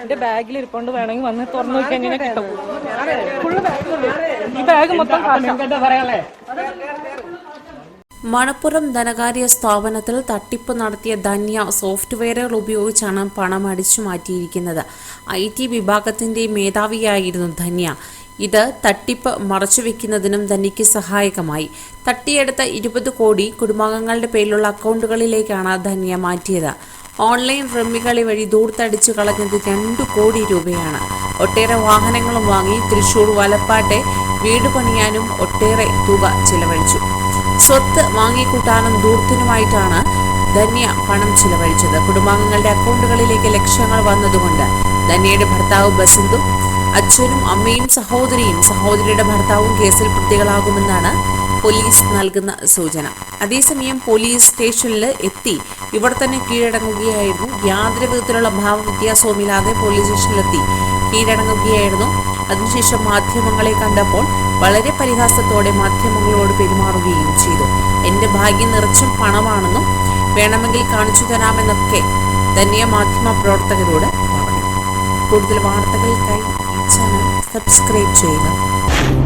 എന്റെ ബാഗിൽ ഇരിപ്പുണ്ട്, വേണമെങ്കിൽ വന്ന് തുറന്നു നോക്കി എങ്ങനെ കിട്ടും. ഈ ബാഗ് മൊത്തം മണപ്പുറം ധനകാര്യ സ്ഥാപനത്തിൽ തട്ടിപ്പ് നടത്തിയ ധന്യ സോഫ്റ്റ്വെയറുകൾ ഉപയോഗിച്ചാണ് പണം അടിച്ചു മാറ്റിയിരിക്കുന്നത്. IT വിഭാഗത്തിന്റെ മേധാവിയായിരുന്നു ധന്യ. ഇത് തട്ടിപ്പ് മറച്ചുവെക്കുന്നതിനും ധന്യയ്ക്ക് സഹായകമായി. തട്ടിയെടുത്ത 20 കോടി കുടുംബാംഗങ്ങളുടെ പേരിലുള്ള അക്കൗണ്ടുകളിലേക്കാണ് ധന്യ മാറ്റിയത്. ഓൺലൈൻ റമ്മികളി വഴി ദൂർത്തടിച്ചു കളഞ്ഞത് 2 കോടി രൂപയാണ്. ഒട്ടേറെ വാഹനങ്ങളും വാങ്ങി തൃശൂർ വലപ്പാട്ടെ വീട് പണിയാനും ഒട്ടേറെ തുക ചിലവഴിച്ചു. സ്വത്ത് വാങ്ങിക്കൂട്ടാനും ദൂർത്തിനുമായിട്ടാണ് ധന്യ പണം ചിലവഴിച്ചത്. കുടുംബാംഗങ്ങളുടെ അക്കൗണ്ടുകളിലേക്ക് ലക്ഷങ്ങൾ വന്നതുകൊണ്ട് ധന്യയുടെ ഭർത്താവ് ബസന്തും അച്ഛനും അമ്മയും സഹോദരിയുടെ ഭർത്താവും കേസിൽ പ്രതികളാകുമെന്നാണ് പോലീസ് നൽകുന്ന സൂചന. അതേസമയം പോലീസ് സ്റ്റേഷനിൽ എത്തി ഇവിടെ തന്നെ കീഴടങ്ങുകയായിരുന്നു. യാതൊരു വിധത്തിലുള്ള ഭാവവ്യത്യാസവുമില്ലാതെ പോലീസ് സ്റ്റേഷനിലെത്തി കീഴടങ്ങുകയായിരുന്നു. അതിനുശേഷം മാധ്യമങ്ങളെ കണ്ടപ്പോൾ വളരെ പരിഹാസത്തോടെ മാധ്യമങ്ങളോട് പെരുമാറുകയും ചെയ്തു. എൻ്റെ ഭാഗ്യം നിറച്ചും പണമാണെന്നും വേണമെങ്കിൽ കാണിച്ചു തരാമെന്നൊക്കെ ധന്യ മാധ്യമ പ്രവർത്തകരോട് പറഞ്ഞു. കൂടുതൽ വാർത്തകൾക്കായി ഈ ചാനൽ സബ്സ്ക്രൈബ് ചെയ്യുക.